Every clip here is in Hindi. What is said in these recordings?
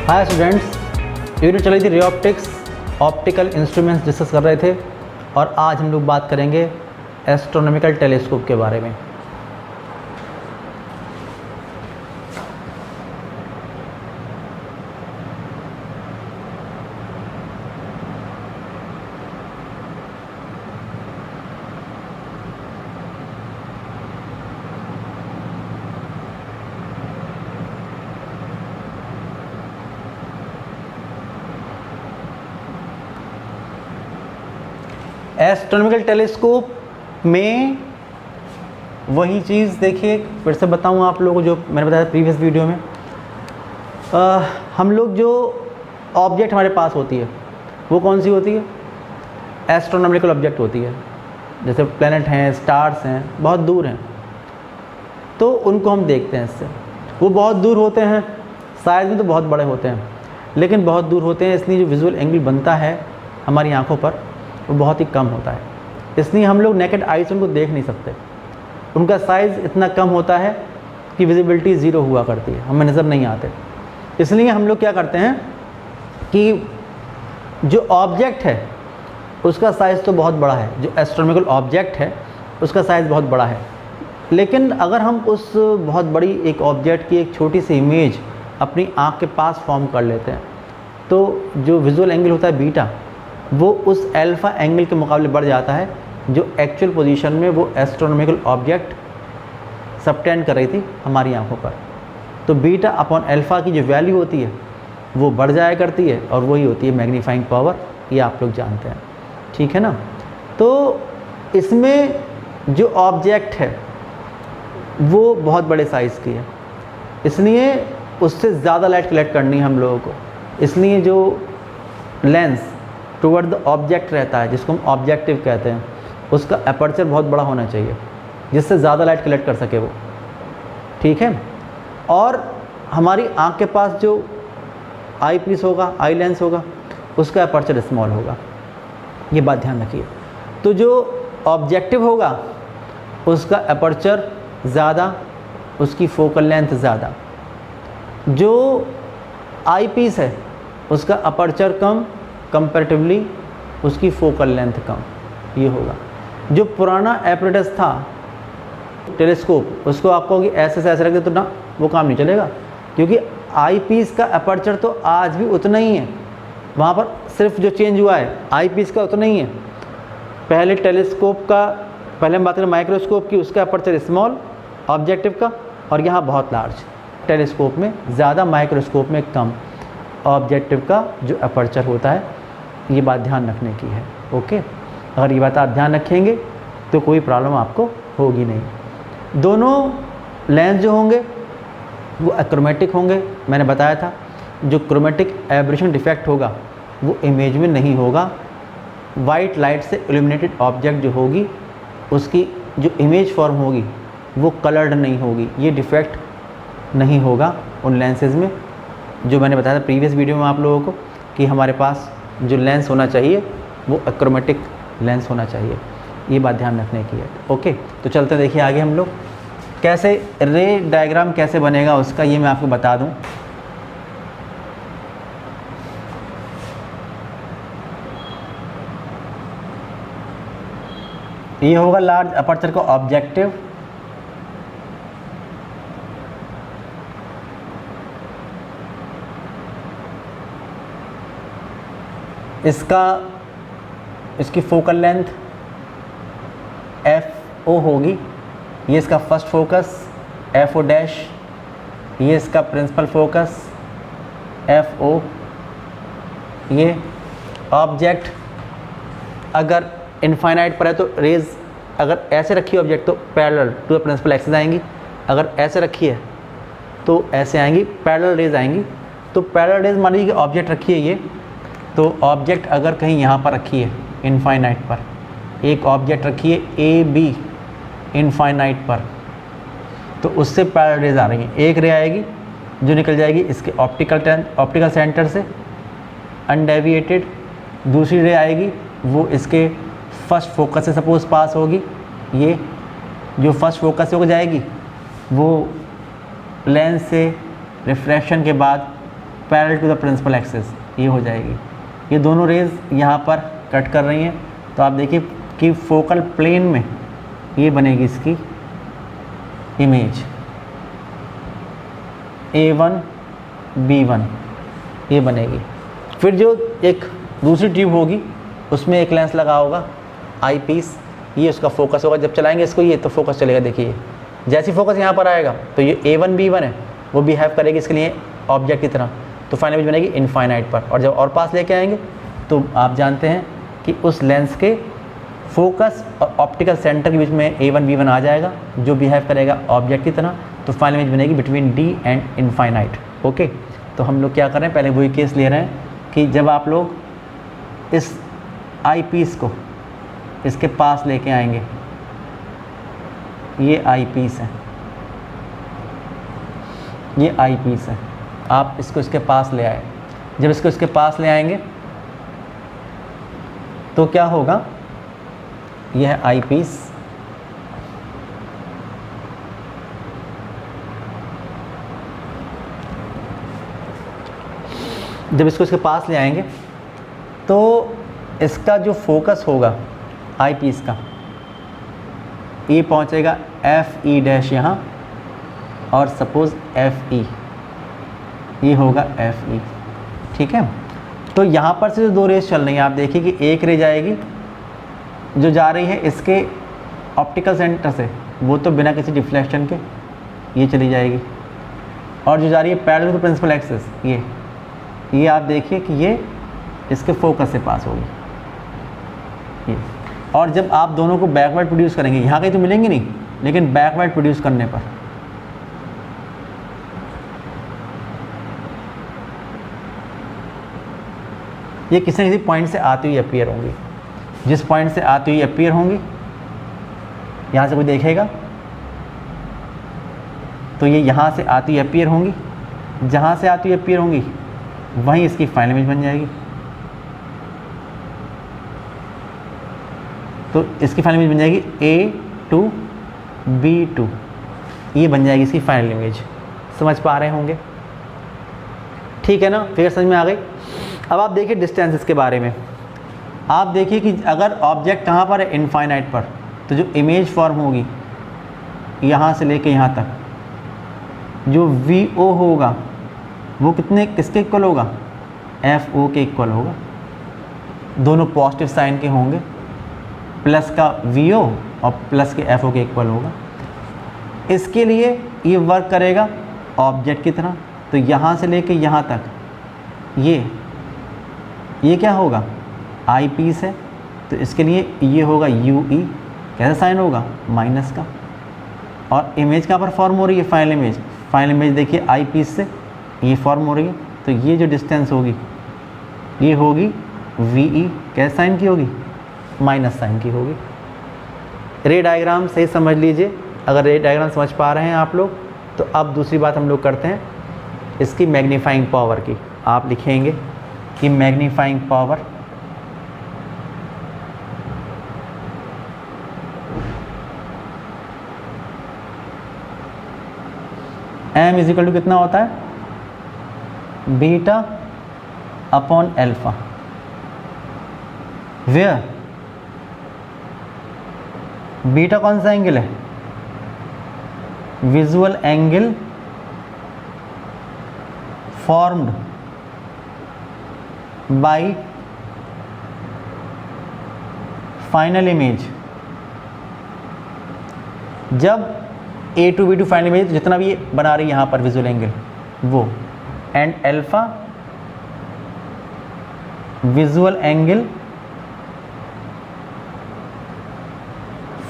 हाय स्टूडेंट्स, यूनिट चली थी ray optics, optical instruments discuss कर रहे थे और आज हम लोग बात करेंगे एस्ट्रोनॉमिकल टेलीस्कोप के बारे में। एस्ट्रोनॉमिकल टेलीस्कोप में वही चीज़ देखिए, फिर से बताऊँ आप लोगों को जो मैंने बताया प्रीवियस वीडियो में। हम लोग जो ऑब्जेक्ट हमारे पास होती है वो कौन सी होती है? एस्ट्रोनॉमिकल ऑब्जेक्ट होती है। जैसे प्लैनेट हैं, स्टार्स हैं, बहुत दूर हैं, तो उनको हम देखते हैं इससे। वो बहुत दूर होते हैं, साइज़ में तो बहुत बड़े होते हैं, लेकिन बहुत दूर होते हैं, इसलिए जो विजुअल एंगल बनता है हमारी आँखों पर वो बहुत ही कम होता है। इसलिए हम लोग नेकेड आई से उनको देख नहीं सकते। उनका साइज़ इतना कम होता है कि विजिबिलिटी ज़ीरो हुआ करती है, हमें नज़र नहीं आते। इसलिए हम लोग क्या करते हैं कि जो ऑब्जेक्ट है उसका साइज़ तो बहुत बड़ा है, जो एस्ट्रोनॉमिकल ऑब्जेक्ट है उसका साइज़ बहुत बड़ा है, लेकिन अगर हम उस बहुत बड़ी एक ऑब्जेक्ट की एक छोटी सी इमेज अपनी आँख के पास फॉर्म कर लेते हैं तो जो विजुअल एंगल होता है बीटा, वो उस अल्फ़ा एंगल के मुकाबले बढ़ जाता है जो एक्चुअल पोजीशन में वो एस्ट्रोनॉमिकल ऑब्जेक्ट सबटेंड कर रही थी हमारी आंखों पर। तो बीटा अपॉन अल्फ़ा की जो वैल्यू होती है वो बढ़ जाया करती है और वही होती है मैग्नीफाइंग पावर, ये आप लोग जानते हैं, ठीक है ना। तो इसमें जो ऑब्जेक्ट है वो बहुत बड़े साइज़ की है, इसलिए उससे ज़्यादा लाइट कलेक्ट करनी है हम लोगों को। इसलिए जो लेंस टुवर्ड द ऑब्जेक्ट रहता है, जिसको हम ऑब्जेक्टिव कहते हैं, उसका अपर्चर बहुत बड़ा होना चाहिए जिससे ज़्यादा लाइट कलेक्ट कर सके वो, ठीक है। और हमारी आँख के पास जो आई पीस होगा, आई लेंस होगा, उसका अपर्चर स्मॉल होगा, ये बात ध्यान रखिए। तो जो ऑब्जेक्टिव होगा उसका अपर्चर ज़्यादा, उसकी फोकल लेंथ ज़्यादा। जो आई पीस है उसका अपर्चर कम, कंपैरेटिवली उसकी फोकल लेंथ कम, ये होगा। जो पुराना एपरेटस था टेलीस्कोप, उसको आपको कि ऐसे से ऐसे रख दे तो ना वो काम नहीं चलेगा, क्योंकि आई पीस का अपर्चर तो आज भी उतना ही है, वहाँ पर सिर्फ जो चेंज हुआ है आई पीस का उतना ही है। पहले टेलीस्कोप का, पहले हम बात करें माइक्रोस्कोप की, उसका अपर्चर स्मॉल ऑब्जेक्टिव का, और यहाँ बहुत लार्ज। टेलीस्कोप में ज़्यादा, माइक्रोस्कोप में कम ऑब्जेक्टिव का जो अपर्चर होता है, ये बात ध्यान रखने की है, ओके। अगर ये बात आप ध्यान रखेंगे तो कोई प्रॉब्लम आपको होगी नहीं। दोनों लेंस जो होंगे वो अक्रोमेटिक होंगे, मैंने बताया था। जो क्रोमेटिक एब्रेशन डिफेक्ट होगा वो इमेज में नहीं होगा। वाइट लाइट से इल्यूमिनेटेड ऑब्जेक्ट जो होगी उसकी जो इमेज फॉर्म होगी वो कलर्ड नहीं होगी, ये डिफेक्ट नहीं होगा उन लेंसेज में। जो मैंने बताया था प्रीवियस वीडियो में आप लोगों को कि हमारे पास जो लेंस होना चाहिए वो अक्रोमेटिक लेंस होना चाहिए, ये बात ध्यान रखने की है, ओके। तो चलते देखिए आगे हम लोग कैसे रे डायग्राम कैसे बनेगा उसका, ये मैं आपको बता दूं। ये होगा लार्ज अपर्चर का ऑब्जेक्टिव, इसकी फोकल लेंथ एफ ओ होगी, ये इसका first focus F O dash, ये इसका प्रिंसिपल फोकस एफ ओ। ये ऑब्जेक्ट अगर इनफाइनाइट पर है तो रेज अगर ऐसे रखी ऑब्जेक्ट तो parallel to the principal axis आएंगी, अगर ऐसे रखी है तो ऐसे आएंगी, पैरेलल रेज आएंगी। तो पैरेलल रेज मान लीजिए कि ऑब्जेक्ट रखी है ये, तो ऑब्जेक्ट अगर कहीं यहाँ पर रखी है इनफाइनाइट पर, एक ऑब्जेक्ट रखी है ए बी इनफाइनाइट पर, तो उससे पैरेलल रेज आ रही हैं। एक रे आएगी जो निकल जाएगी इसके ऑप्टिकल सेंटर से अनडेविएटेड, दूसरी रे आएगी वो इसके फर्स्ट फोकस से सपोज पास होगी, ये जो फर्स्ट फोकस से हो जाएगी वो लेंस से रिफ्रैक्शन के बाद parallel to the principal axis, ये हो जाएगी। ये दोनों रेज यहाँ पर कट कर रही हैं, तो आप देखिए कि फोकल प्लेन में ये बनेगी इसकी इमेज A1 B1 ये बनेगी। फिर जो एक दूसरी ट्यूब होगी उसमें एक लेंस लगा होगा आई पीस, ये उसका फोकस होगा। जब चलाएंगे इसको ये तो फोकस चलेगा, देखिए जैसे ही फोकस यहाँ पर आएगा तो ये A1 B1 है वो बिहेव करेगी इसके लिए ऑब्जेक्ट की तरह, तो फाइनल इमेज बनेगी इनफाइनाइट पर। और जब और पास लेके आएंगे तो आप जानते हैं कि उस लेंस के फोकस और ऑप्टिकल सेंटर के बीच में A1 B1 आ जाएगा जो बिहेव करेगा ऑब्जेक्ट की तरह, तो फाइनल इमेज बनेगी between D and infinite. Okay, तो हम लोग क्या कर रहे हैं, पहले वही केस ले रहे हैं कि जब आप लोग इस आई पीस को इसके पास लेके आएंगे, ये आई पीस है, ये आई पीस है, आप इसको इसके पास ले आए। जब इसको इसके पास ले आएंगे तो क्या होगा, यह है आई पीस, जब इसको इसके पास ले आएंगे तो इसका जो फोकस होगा आई पीस का, ये पहुंचेगा FE डैश यहाँ, और सपोज FE, ये होगा FE। ठीक है, तो यहाँ पर से जो दो रेज चल रही हैं आप देखिए कि एक रेज आएगी जो जा रही है इसके ऑप्टिकल सेंटर से, वो तो बिना किसी डिफ्लेक्शन के ये चली जाएगी, और जो जा रही है पैरेलल टू प्रिंसिपल एक्सिस, ये आप देखिए कि ये इसके फोकस से पास होगी ये। और जब आप दोनों को बैकवर्ड प्रोड्यूस करेंगे, यहाँ कहीं तो मिलेंगे नहीं, लेकिन बैकवर्ड प्रोड्यूस करने पर ये किसी न किसी पॉइंट से आती हुई अपीयर होंगी। जिस पॉइंट से आती हुई अपीयर होंगी, यहाँ से कोई देखेगा तो ये यहाँ से आती हुई अपीयर होंगी, जहाँ से आती हुई अपीयर होंगी वहीं इसकी फाइनल इमेज बन जाएगी। तो इसकी फाइनल इमेज बन जाएगी A2 B2, ये बन जाएगी इसकी फाइनल इमेज। समझ पा रहे होंगे, ठीक है ना, फिगर समझ में आ गई। अब आप देखिए डिस्टेंसेस के बारे में, आप देखिए कि अगर ऑब्जेक्ट कहाँ पर है, इनफाइनाइट पर, तो जो इमेज फॉर्म होगी यहाँ से लेके यहाँ तक, जो VO होगा वो किसके इक्वल होगा, FO के इक्वल होगा। दोनों पॉजिटिव साइन के होंगे, प्लस का VO और प्लस के FO के इक्वल होगा। इसके लिए ये वर्क करेगा ऑब्जेक्ट की तरह, तो यहाँ से लेके यहाँ तक ये क्या होगा, आई पीस है, तो इसके लिए ये होगा UE, कैसा साइन होगा, माइनस का। और इमेज कहाँ पर फॉर्म हो रही है, फाइनल इमेज। फाइनल इमेज देखिए आई पीस से ये फॉर्म हो रही है, तो ये जो डिस्टेंस होगी ये होगी VE, कैसे साइन की होगी, माइनस साइन की होगी। रे डायग्राम सही समझ लीजिए। अगर रे डायग्राम समझ पा रहे हैं आप लोग, तो अब दूसरी बात हम लोग करते हैं इसकी मैग्नीफाइंग पावर की। आप लिखेंगे कि magnifying power M is equal to कितना होता है, beta upon alpha, where beta कौन सा एंगल है, visual angle formed by final image. जब A2 B2 फाइनल इमेज जितना भी बना रही है यहाँ पर विजुअल एंगल वो, and alpha visual angle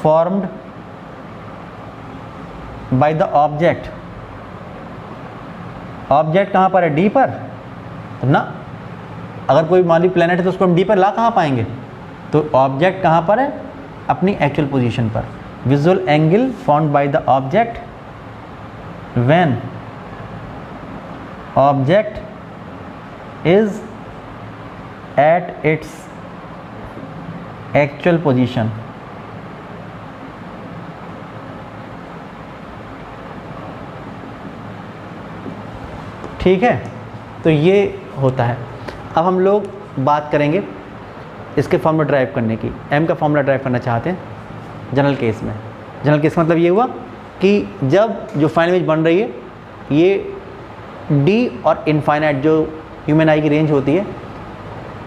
formed by the object. Object कहाँ पर है, D पर, तो ना अगर कोई मान ली प्लेनेट है तो उसको हम D पर ला कहाँ पाएंगे, तो ऑब्जेक्ट कहाँ पर है, अपनी एक्चुअल पोजीशन पर। visual angle formed by the object when object is at its actual position। ठीक है, तो ये होता है। अब हम लोग बात करेंगे इसके फॉर्मूला ड्राइव करने की। m का फॉर्मूला ड्राइव करना चाहते हैं जनरल केस में। जनरल केस का मतलब ये हुआ कि जब जो फाइनल इमेज बन रही है ये d और इनफाइनाइट जो ह्यूमन आई की रेंज होती है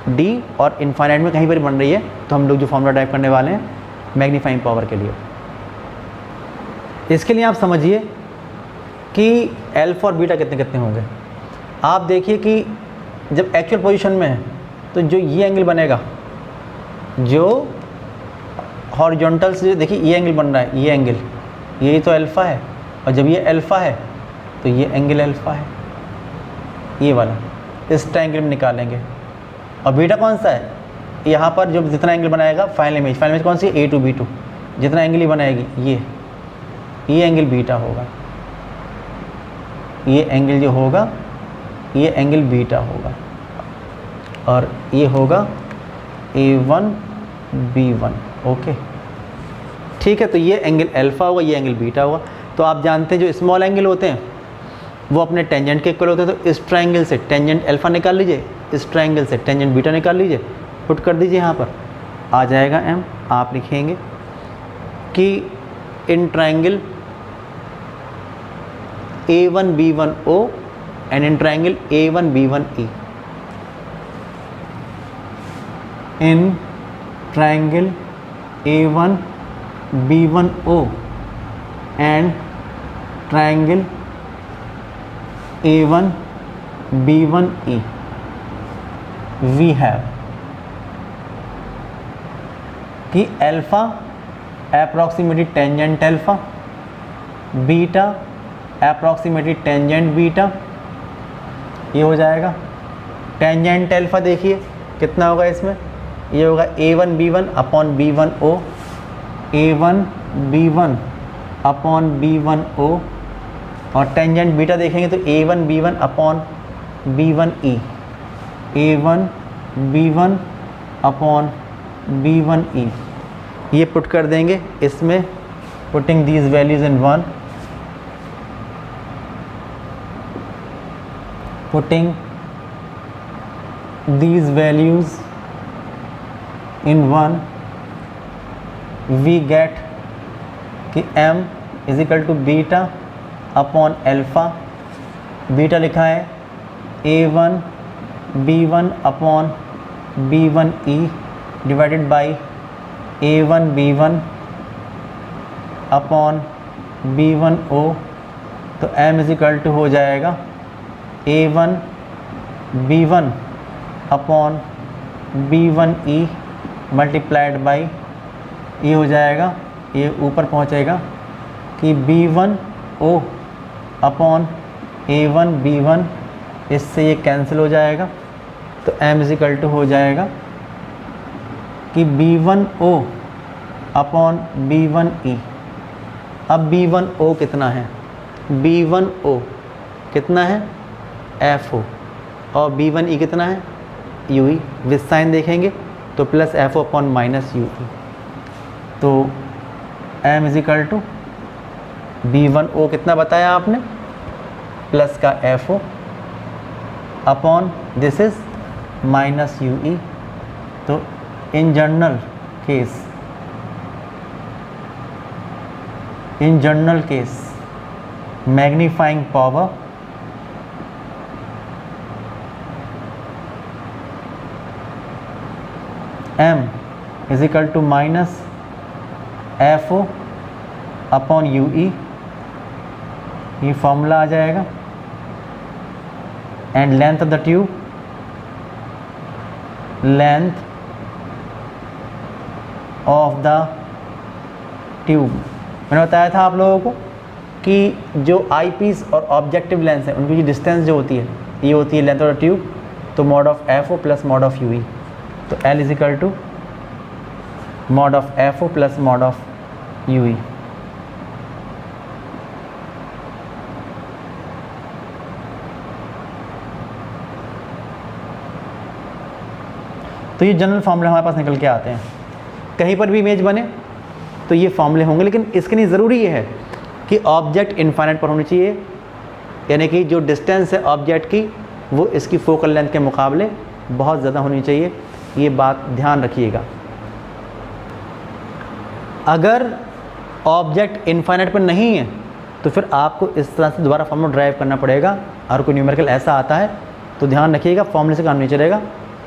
d और इनफाइनाइट में कहीं पर बन रही है, तो हम लोग जो फॉर्मूला ड्राइव करने वाले हैं मैग्नीफाइंग पावर के लिए। इसके लिए आप समझिए कि अल्फा और बीटा कितने कितने होंगे। आप देखिए कि जब एक्चुअल पोजीशन में है तो जो ये एंगल बनेगा, जो हॉरिजॉन्टल से देखिए ये एंगल बन रहा है, ये एंगल यही तो अल्फ़ा है, और जब ये अल्फ़ा है तो ये एंगल अल्फ़ा है, ये वाला इस ट्रायंगल में निकालेंगे। और बीटा कौन सा है, यहाँ पर जो जितना एंगल बनाएगा फाइनल इमेज कौन सी, A to B2, जितना एंगल ही बनाएगी ये एंगल बीटा होगा, ये एंगल जो होगा ये एंगल बीटा होगा, और ये होगा A1 B1। ओके ठीक है, तो ये एंगल अल्फ़ा होगा, ये एंगल बीटा होगा। तो आप जानते हैं जो स्मॉल एंगल होते हैं वो अपने टेंजेंट के इक्वल होते हैं। तो इस ट्रायंगल से टेंजेंट अल्फ़ा निकाल लीजिए, इस ट्रायंगल से टेंजेंट बीटा निकाल लीजिए, पुट कर दीजिए, यहाँ पर आ जाएगा m। आप लिखेंगे कि in triangle A1 B1 O and in triangle A1 B1 E, in triangle A1 B1 O and triangle A1 B1 E we have कि alpha approximately tangent alpha, beta approximately tangent beta, ये हो जाएगा। टेंजेंट अल्फ़ा देखिए कितना होगा इसमें, ये होगा A1 B1 upon B1 O, A1 B1 upon B1 O, और टेंजेंट बीटा देखेंगे तो A1 B1 upon B1 E, A1 B1 upon B1 E। ये पुट कर देंगे इसमें, putting these values in 1, putting these values in 1, we get कि m is equal to beta upon alpha. Beta लिखा है A1 B1 upon B1 E divided by A1 B1 upon B1 O। तो m इज इक्वल टू हो जाएगा A1 B1 upon B1 E multiplied by, ये हो जाएगा, ये ऊपर पहुंचेगा कि B1 O upon A1 B1, इससे ये कैंसिल हो जाएगा। तो m इज इक्वल टू हो जाएगा कि B1 O upon B1 E। अब B1 O कितना है, B1 O कितना है FO, और B1 E कितना है UE। विद साइन देखेंगे तो plus FO upon minus UE। तो m is equal to B1 O कितना बताया आपने, प्लस का FO upon this is minus UE। तो in general case magnifying power m is equal to minus FO upon UE, ये फॉर्मूला आ जाएगा। And length of the tube, length of the tube, मैंने बताया था आप लोगों को कि जो आई पीस और ऑब्जेक्टिव लेंस है उनकी जो डिस्टेंस जो होती है ये होती है लेंथ ऑफ द ट्यूब। तो mod of FO plus mod of UE, तो L is equal to mod of FO plus mod of UE। तो ये जनरल फार्मूले हमारे पास निकल के आते हैं। कहीं पर भी इमेज बने तो ये फार्मूले होंगे, लेकिन इसके लिए ज़रूरी ये है कि ऑब्जेक्ट इनफाइनाइट पर होनी चाहिए, यानी कि जो डिस्टेंस है ऑब्जेक्ट की वो इसकी फोकल लेंथ के मुकाबले बहुत ज़्यादा होनी चाहिए, ये बात ध्यान रखिएगा। अगर ऑब्जेक्ट इनफाइनाइट पर नहीं है तो फिर आपको इस तरह से दोबारा फॉर्मूला ड्राइव करना पड़ेगा। और कोई न्यूमेरिकल ऐसा आता है तो ध्यान रखिएगा, फॉर्मूले से काम नहीं चलेगा,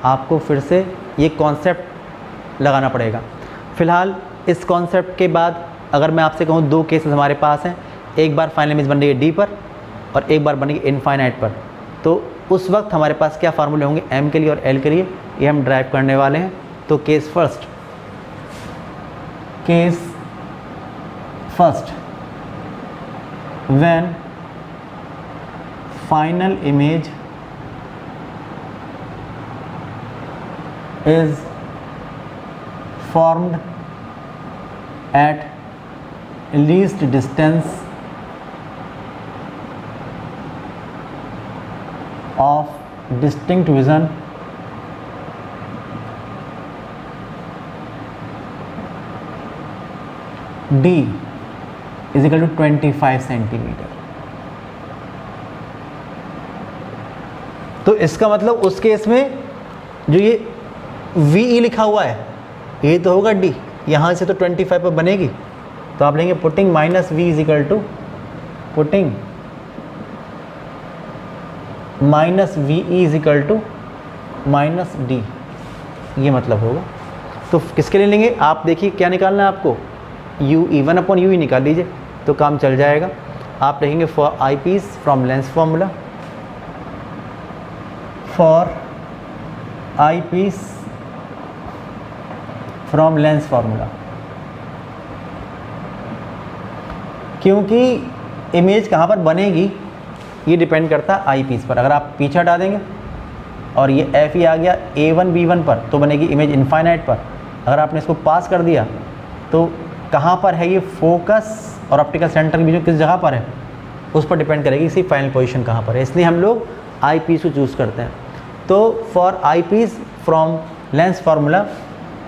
आपको फिर से ये कॉन्सेप्ट लगाना पड़ेगा। फ़िलहाल इस कॉन्सेप्ट के बाद अगर मैं आपसे कहूँ 2 केसेस हमारे पास हैं, एक बार फाइनल इमेज बन रही है डी पर और एक बार बनेगी इनफाइनाइट पर, तो उस वक्त हमारे पास क्या फार्मूले होंगे एम के लिए और एल के लिए, ये हम ड्राइव करने वाले हैं। तो case first when final image is formed at least distance of distinct vision D is equal to 25 centimetre. तो इसका मतलब उस केस में जो ये VE लिखा हुआ है ये तो होगा D, यहाँ से तो 25 पर बनेगी, तो आप लेंगे putting minus V is equal to putting minus VE is equal to minus D, ये मतलब होगा। तो किसके लिए लेंगे आप देखिए क्या निकालना है आपको, UE 1/UE निकाल लीजिए तो काम चल जाएगा। आप लिखेंगे for eyepiece from lens formula, for eyepiece from lens formula, क्योंकि इमेज कहाँ पर बनेगी ये डिपेंड करता है आई पीस पर। अगर आप पीछे हटा देंगे और ये एफ ई आ गया A1 B1 पर तो बनेगी इमेज इनफाइनाइट पर। अगर आपने इसको पास कर दिया तो कहाँ पर है ये फोकस और ऑप्टिकल सेंटर के बीच में किस जगह पर है उस पर डिपेंड करेगी इसकी फाइनल पोजीशन कहाँ पर है, इसलिए हम लोग आई पीस को चूज़ करते हैं। तो for eyepiece from lens formula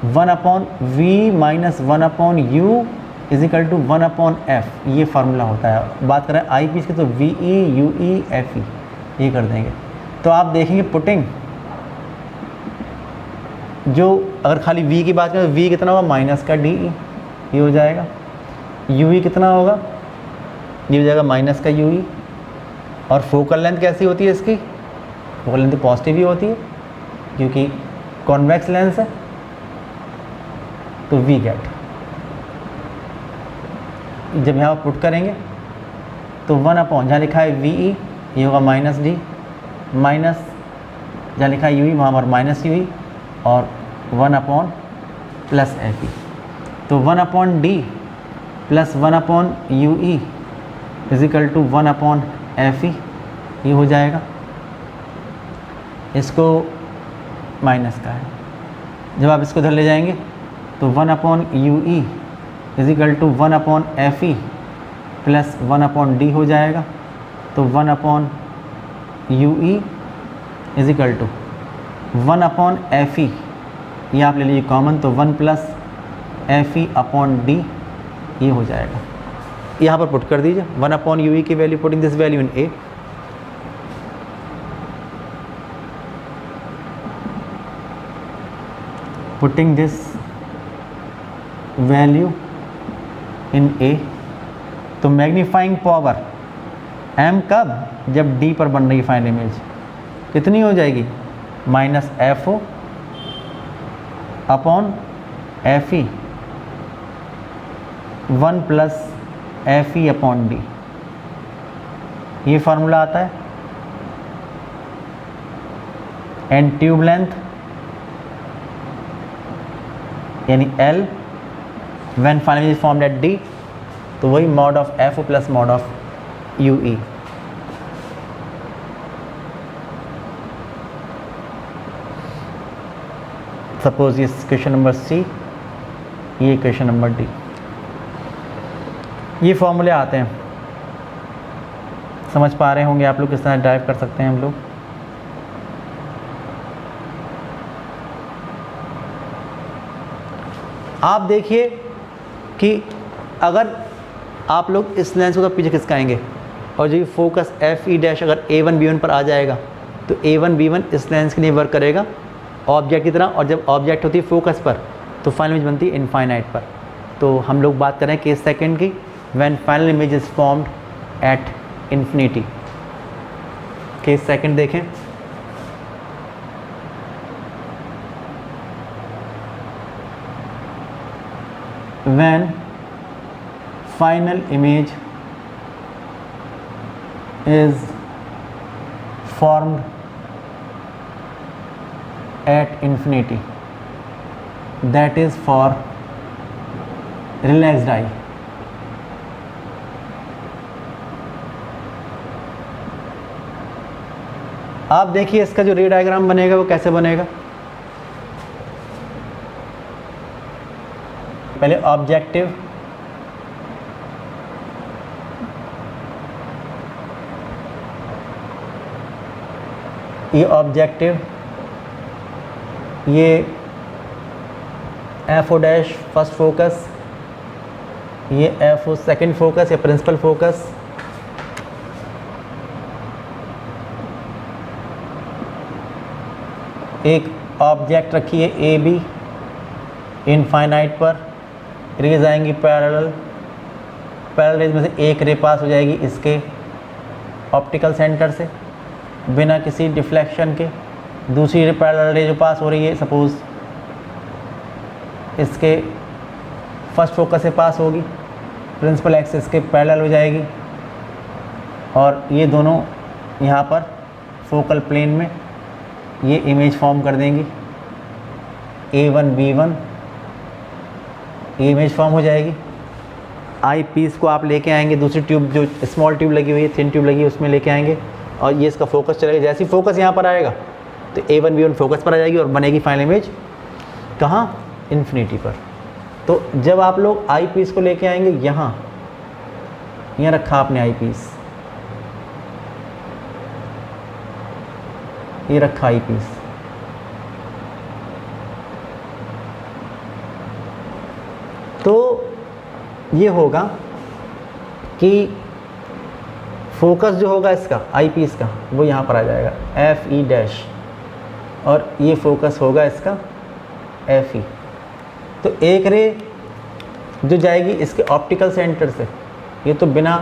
1/V minus 1/U is equal to 1/F, ये फार्मूला होता है। बात करें आई पीस की तो VE UE FE ये कर देंगे। तो आप देखेंगे पुटिंग जो अगर खाली V की बात करें तो V कितना होगा माइनस का DE, ये हो जाएगा। UE कितना होगा, ये हो जाएगा माइनस का UE। और फोकल लेंथ कैसी होती है इसकी, फोकल लेंथ पॉजिटिव ही होती है क्योंकि कॉन्वेक्स लेंस है, तो V गेट जब यहाँ पुट करेंगे तो 1/, जहाँ लिखा है VE ये होगा माइनस D, माइनस जहाँ लिखा है UE वहाँ पर माइनस UE और 1/+ FE। तो 1/D plus 1/UE is equal to 1/FE, ये हो जाएगा। इसको माइनस का है, जब आप इसको धर ले जाएंगे तो 1/UE is equal to 1/FE plus 1/D हो जाएगा। तो 1/UE is equal to 1/FE, ये आप ले लीजिए कॉमन, तो 1+ FE/D ये हो जाएगा। यहाँ पर पुट कर दीजिए 1/UE की value, putting this value in A, putting this value in A। तो मैग्नीफाइंग पावर M कब, जब D पर बन रही फाइनल इमेज, कितनी हो जाएगी -FO/FE 1+ FE/D, ये फार्मूला आता है। एंड ट्यूब लेंथ यानी L when final image formed at D, तो वही mod of FO plus mod of UE। Suppose ये क्वेश्चन नंबर C, ये क्वेश्चन नंबर D, ये फॉर्मूले आते हैं। समझ पा रहे होंगे आप लोग किस तरह ड्राइव कर सकते हैं हम लोग। आप देखिए कि अगर आप लोग इस लेंस को तो पीछे खिसकाएंगे और जो फोकस FE' अगर A1 B1 पर आ जाएगा तो A1 B1 इस लेंस के लिए वर्क करेगा ऑब्जेक्ट की तरह, और जब ऑब्जेक्ट होती है फोकस पर तो फाइनल इमेज बनती है इनफाइनाइट पर। तो हम लोग बात करें केस सेकंड की, when final image is formed at infinity. Case second देखें, when final image is formed at infinity, that is for relaxed eye। आप देखिए इसका जो रे डायग्राम बनेगा वो कैसे बनेगा। पहले ऑब्जेक्टिव, ये ऑब्जेक्टिव, ये F O dash first focus, ये एफ ओ सेकेंड फोकस या प्रिंसिपल फोकस, एक ऑब्जेक्ट रखिए ए बी, इनफाइनाइट पर रेज आएंगी पैरेलल, पैरेलल रेज में से एक रे पास हो जाएगी इसके ऑप्टिकल सेंटर से बिना किसी डिफ्लेक्शन के, दूसरी पैरेलल रे जो पास हो रही है सपोज़ इसके फर्स्ट फोकस से पास होगी, प्रिंसिपल एक्सिस के पैरेलल हो जाएगी, और ये दोनों यहाँ पर फोकल प्लेन में ये इमेज फॉर्म कर देंगी A1 B1, ये इमेज फॉर्म हो जाएगी। आई पीस को आप लेके आएंगे, दूसरी ट्यूब जो स्मॉल ट्यूब लगी हुई है, थिन ट्यूब लगी है, उसमें लेके आएंगे और ये इसका फोकस चलेगा। जैसे ही फोकस यहाँ पर आएगा तो A1 B1 फोकस पर आ जाएगी और बनेगी फाइनल इमेज कहाँ, इन्फिनिटी पर। तो जब आप लोग आई पीस को लेके आएंगे यहाँ रखा आपने आई पीस, ये रखा आई पीस, तो ये होगा कि फोकस जो होगा इसका आई पीस का वो यहाँ पर आ जाएगा एफ ई डैश, और ये फोकस होगा इसका एफ ई। तो एक रे जो जाएगी इसके ऑप्टिकल सेंटर से, ये तो बिना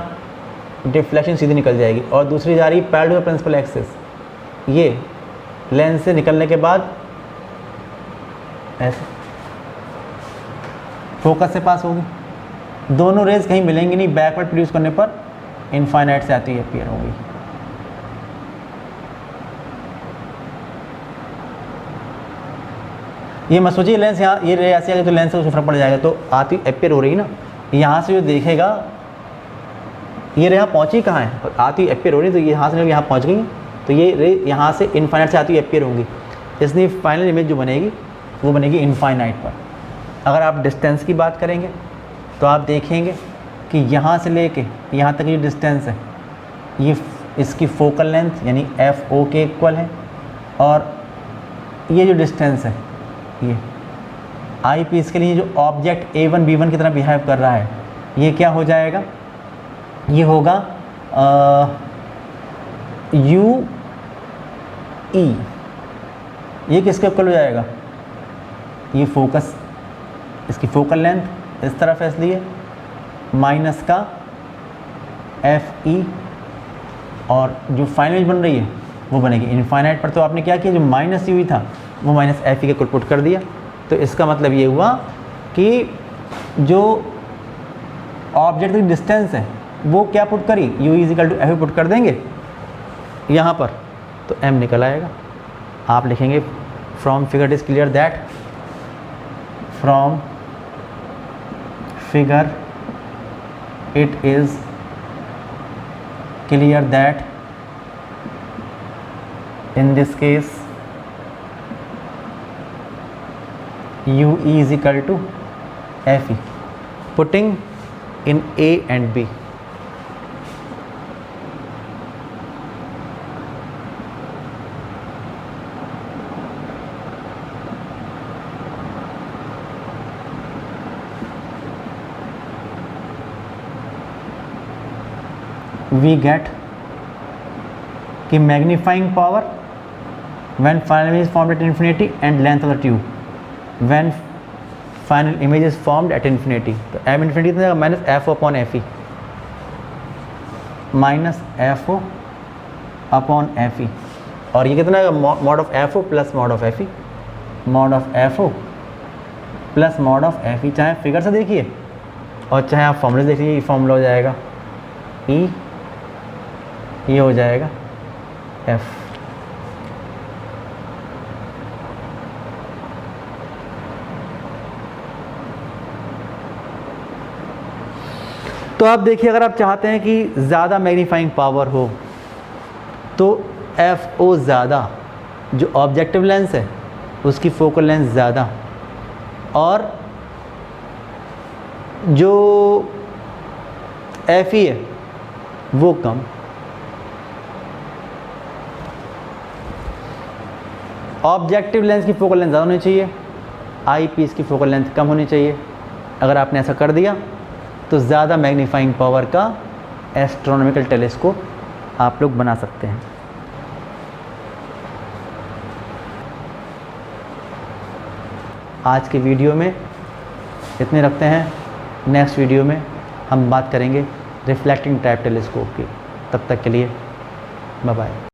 डिफ्लेक्शन सीधी निकल जाएगी, और दूसरी जा रही पैरेलल टू प्रिंसिपल एक्सिस, ये लेंस से निकलने के बाद ऐसे फोकस से पास होगी। दोनों रेज कहीं मिलेंगी नहीं, बैकवर्ड प्रोड्यूस करने पर इनफाइनाइट से आती हुई अपीयर होगी। ये मत सोचिए लेंस यहाँ, ये रे ऐसे आएगी तो लेंस से उसको फर्क पड़ जाएगा, तो आती अपीयर हो रही है ना, यहाँ से जो देखेगा ये रे यहाँ पहुँची कहाँ है, और आती अपीयर हो रही, तो ये यहाँ से यहाँ पहुँच गई, तो ये रे यहाँ से इनफाइनाइट से आती हुई अपीयर होंगी, इसलिए फाइनल इमेज जो बनेगी वो बनेगी इनफाइनाइट पर। अगर आप डिस्टेंस की बात करेंगे तो आप देखेंगे कि यहाँ से लेके यहाँ तक ये डिस्टेंस है, ये इसकी फोकल लेंथ यानी एफ ओ के इक्वल है, और ये जो डिस्टेंस है ये आई पीस के लिए जो ऑब्जेक्ट A1 B1 की तरह बिहेव कर रहा है, ये क्या हो जाएगा, ये होगा यू ई, ये किसके इक्वल हो जाएगा, ये फोकस, इसकी फोकल लेंथ इस तरफ है इसलिए माइनस का एफ ई, और जो फाइनल इमेज बन रही है वो बनेगी इनफाइनाइट पर। तो आपने क्या किया, जो माइनस यू था वो माइनस एफ ई के पुट कर दिया। तो इसका मतलब ये हुआ कि जो ऑब्जेक्ट की डिस्टेंस है वो क्या पुट करी, U is equal to F put कर देंगे यहाँ पर, तो एम निकल आएगा। आप लिखेंगे from figure it is clear that, from figure it is clear that in this case u e is equal to f e, putting in A and B. We get कि magnifying power when final image is formed at infinity and length of the tube, when final image is formed at infinity, तो एम इन्फिनिटी कितना minus F upon F E, minus F O upon F E, और ये कितना है mod of F O plus mod of F E, mod of F O plus mod of F E, चाहे फिगर से देखिए और चाहे आप फॉर्मूले देखिए, ये फॉर्मूला हो जाएगा ई, ये हो जाएगा एफ। तो आप देखिए, अगर आप चाहते हैं कि ज़्यादा मैग्नीफाइंग पावर हो तो एफ ओ ज़्यादा, जो ऑब्जेक्टिव लेंस है उसकी फोकल लेंथ ज़्यादा, और जो एफ ई है वो कम। ऑब्जेक्टिव लेंस की फोकल लेंथ ज़्यादा होनी चाहिए, आई पीस की फोकल लेंथ कम होनी चाहिए। अगर आपने ऐसा कर दिया तो ज़्यादा मैग्नीफाइंग पावर का एस्ट्रोनॉमिकल टेलीस्कोप आप लोग बना सकते हैं। आज के वीडियो में इतने रखते हैं, नेक्स्ट वीडियो में हम बात करेंगे रिफ्लेक्टिंग टाइप टेलीस्कोप की। तब तक के लिए बाय बाय।